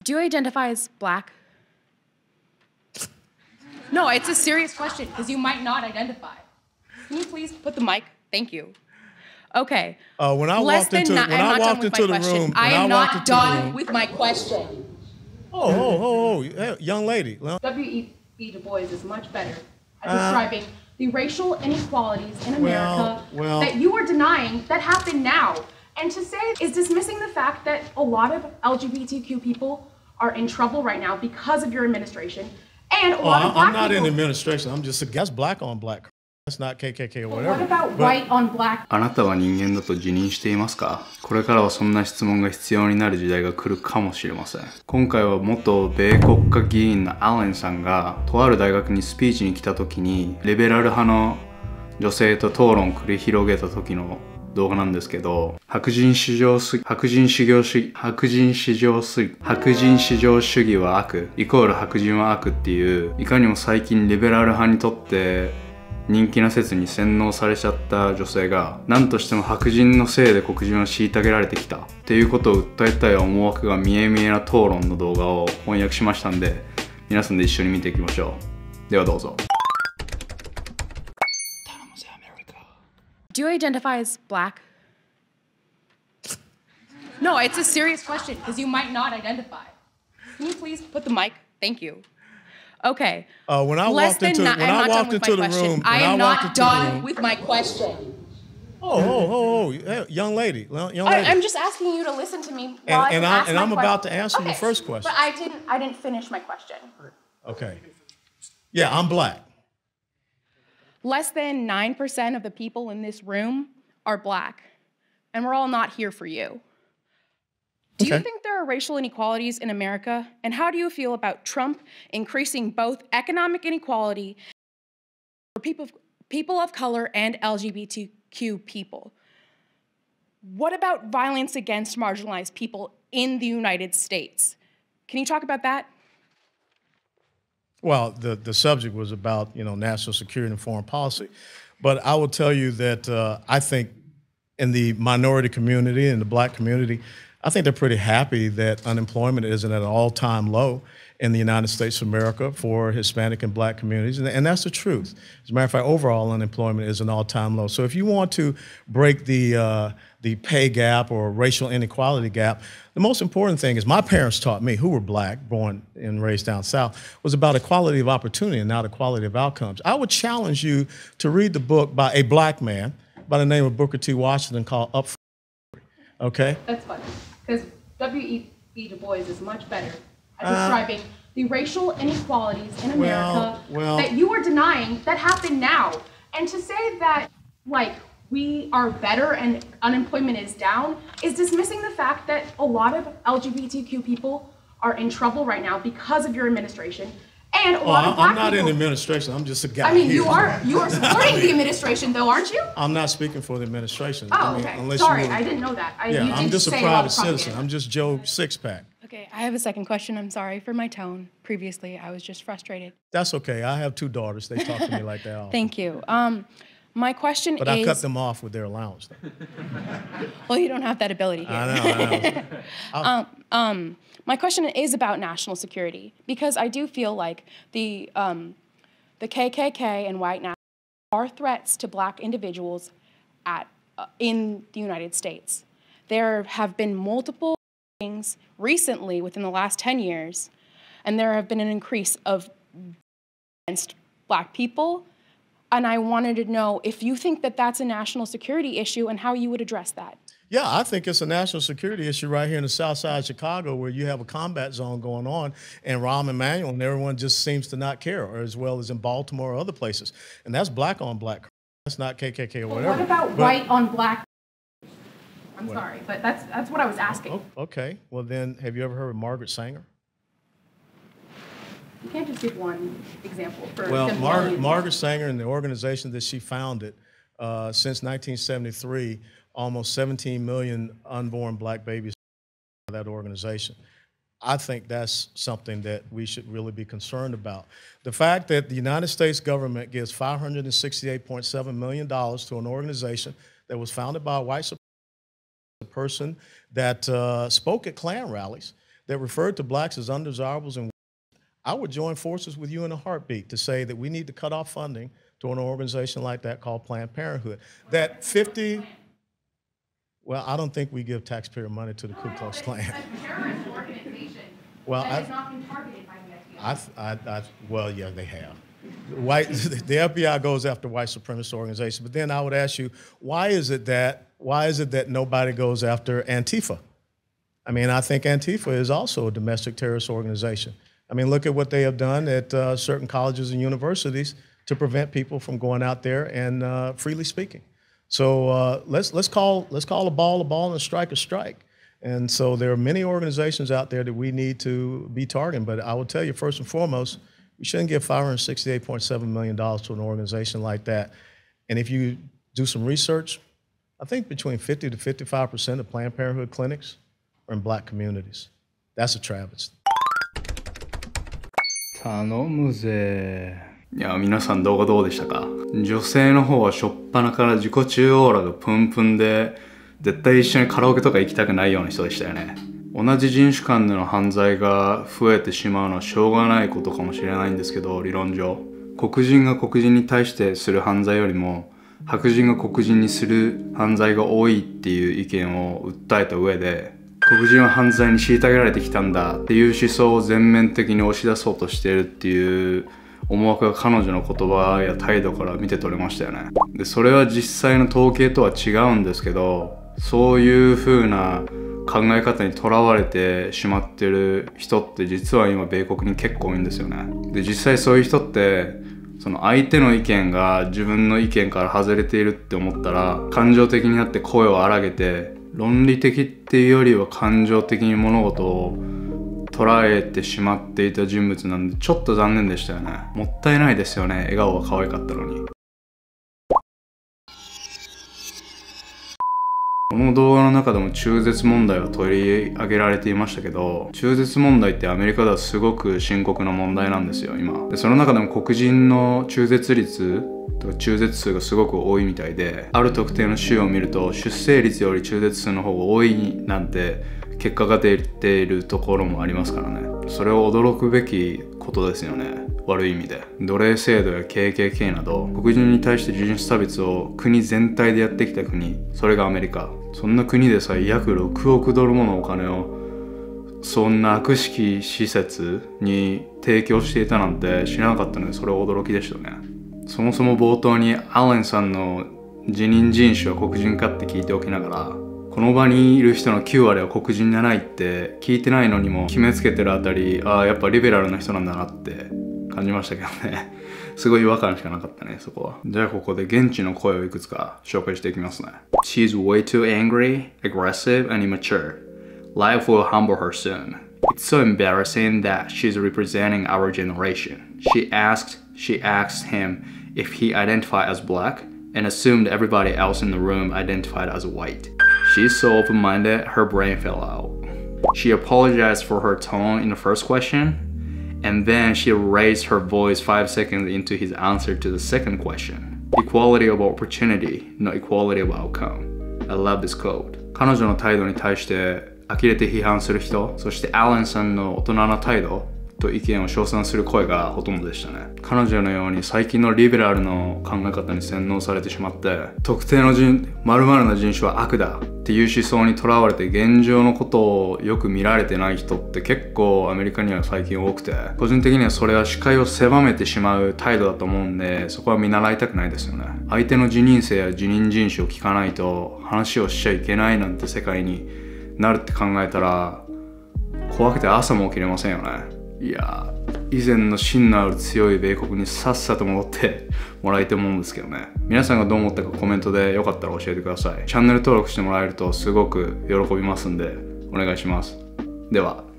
Do you identify as black? No, it's a serious question because you might not identify. Can you please put the mic? Thank you. Okay. When I walked into the room, I am not done with my question. Hey, young lady. W.E.B. Du Bois is much better at describing the racial inequalities in America that you are denying that happen now. And to say is dismissing the fact that a lot of LGBTQ people are in trouble right now because of your administration. And a lot of black I'm not people. in administration. I'm just that's black on black. That's not KKK or whatever. What about white on black? あなたは人間だと自認していますか？これからはそんな質問が必要になる時代が来るかもしれません。今回は元米国家議員のアレンさんがとある大学にスピーチに来た時にリベラル派の女性と討論を繰り広げた時の動画なんですけど、白人至上主義は悪イコール白人は悪っていういかにも最近リベラル派にとって人気な説に洗脳されちゃった女性が何としても白人のせいで黒人は虐げられてきたっていうことを訴えたい思惑が見え見えな討論の動画を翻訳しましたんで皆さんで一緒に見ていきましょう。ではどうぞ。Do you identify as black? No, it's a serious question because you might not identify. Can you please put the mic? Thank you. Okay. When I walked into the room, I am not done with my question. Hey, young lady. I'm just asking you to listen to me while I'm about to answer your first question. But I didn't finish my question. Okay. Yeah, I'm black. Less than 9% of the people in this room are black, and we're all not here for you. Do you think there are racial inequalities in America? And how do you feel about Trump increasing both economic inequality for people of color and LGBTQ people? What about violence against marginalized people in the United States? Can you talk about that? Well, the subject was about, national security and foreign policy. But I will tell you that I think in the minority community and the black community, I think they're pretty happy that unemployment isn't at an all-time low in the United States of America for Hispanic and black communities. And that's the truth. As a matter of fact, overall unemployment is an all-time low. So if you want to break the pay gap or racial inequality gap, the most important thing is my parents taught me, who were black, born and raised down south, was about equality of opportunity and not equality of outcomes. I would challenge you to read the book by a black man by the name of Booker T. Washington called Up for Okay? That's funny, because W.E.B. Du Bois is much better at describing the racial inequalities in America that you are denying that happen now. And to say that, we are better and unemployment is down is dismissing the fact that a lot of LGBTQ people are in trouble right now because of your administration. And a lot of black I'm not people. in administration. I'm just a guy. I mean, here. you are supporting the administration, though, aren't you? I'm not speaking for the administration. Oh, okay. Sorry, I didn't know that. I'm just a private citizen. I'm just Joe Sixpack. Okay, I have a second question. I'm sorry for my tone. Previously, I was just frustrated. That's okay. I have 2 daughters. They talk to me like that often. Thank you. My question But I cut them off with their allowance. Well, you don't have that ability here. I know. My question is about national security, because I do feel like the KKK and white nationalists are threats to black individuals in the United States. There have been multiple things recently within the last 10 years, and there have been an increase of against black people. And I wanted to know if you think that that's a national security issue and how you would address that. Yeah, I think it's a national security issue right here in the south side of Chicago where you have a combat zone going on and Rahm Emanuel and everyone just seems to not care, or as well as in Baltimore or other places. And that's black on black. That's not KKK or whatever. What about white on black? I'm sorry, but that's what I was asking. Okay. Well, then, have you ever heard of Margaret Sanger? You can't just give one example. Margaret Sanger and the organization that she founded since 1973, almost 17 million unborn black babies by that organization. I think that's something that we should really be concerned about. The fact that the United States government gives $568.7 million to an organization that was founded by a white person that spoke at Klan rallies, that referred to blacks as undesirables, and I would join forces with you in a heartbeat to say that we need to cut off funding to an organization like that called Planned Parenthood. That 50, well, I don't think we give taxpayer money to the Ku Klux Klan. It's a terrorist organization Well, that has not been targeted by the FBI. well, yeah, they have. The FBI goes after white supremacist organizations, but then I would ask you, why is it that nobody goes after Antifa? I mean, I think Antifa is also a domestic terrorist organization. I mean, look at what they have done at certain colleges and universities to prevent people from going out there and freely speaking. So let's call a ball and a strike. And so there are many organizations out there that we need to be targeting. But I will tell you, first and foremost, we shouldn't give $568.7 million to an organization like that. And if you do some research, I think between 50 to 55% of Planned Parenthood clinics are in black communities. That's a travesty. 頼むぜ。いや、皆さん動画どうでしたか？女性の方は初っ端から自己中オーラがプンプンで、絶対一緒にカラオケとか行きたくないような人でしたよね。同じ人種間での犯罪が増えてしまうのはしょうがないことかもしれないんですけど、理論上。黒人が黒人に対してする犯罪よりも、白人が黒人にする犯罪が多いっていう意見を訴えた上で、黒人は犯罪に虐げられてきたんだっていう思想を全面的に押し出そうとしているっていう思惑が彼女の言葉や態度から見て取れましたよね。で、それは実際の統計とは違うんですけど、そういう風な考え方にとらわれてしまってる人って実は今米国に結構多いんですよね。で、実際そういう人ってその相手の意見が自分の意見から外れているって思ったら感情的になって声を荒げて論理的っていうよりは感情的に物事を捉えてしまっていた人物なんでちょっと残念でしたよね。もったいないですよね。笑顔が可愛かったのに。この動画の中でも中絶問題は取り上げられていましたけど、中絶問題ってアメリカではすごく深刻な問題なんですよ、今。で、その中でも黒人の中絶率とか中絶数がすごく多いみたいで、ある特定の州を見ると出生率より中絶数の方が多いなんて結果が出ているところもありますからね。それを驚くべきことですよね。悪い意味で。奴隷制度や KKK など黒人に対して人種差別を国全体でやってきた国、それがアメリカ。そんな国でさえ約6億ドルものお金をそんな悪しき施設に提供していたなんて知らなかったので、それは驚きでしたね。そもそも冒頭にアレンさんの辞任人種は黒人かって聞いておきながら、この場にいる人の9割は黒人じゃないって聞いてないのにも決めつけてるあたり、ああやっぱリベラルな人なんだなって感じましたけどね。すごい違和感しかなかったね、そこは。じゃあここで現地の声をいくつか紹介していきますね。She's way too angry, aggressive, and immature. Life will humble her soon. It's so embarrassing that she's representing our generation. She asked him if he identified as black and assumed everybody else in the room identified as white. She's so open-minded, her brain fell out. She apologized for her tone in the first question.And then she raised her voice 5 seconds into his answer to the second question. Equality of opportunity, not equality of outcome. I love this quote. 彼女の態度に対して呆れて批判する人、そしてアレンさんの大人な態度と意見を称賛する声がほとんどでしたね。彼女のように最近のリベラルの考え方に洗脳されてしまって、特定の〇〇な人種は悪だっていう思想にとらわれて現状のことをよく見られてない人って結構アメリカには最近多くて、個人的にはそれは視界を狭めてしまう態度だと思うんで、そこは見習いたくないですよね。相手の自認性や自認人種を聞かないと話をしちゃいけないなんて世界になるって考えたら怖くて朝も起きれませんよね。いや以前の芯のある強い米国にさっさと戻ってもらいたいと思うんですけどね。皆さんがどう思ったかコメントでよかったら教えてください。チャンネル登録してもらえるとすごく喜びますんでお願いします。では。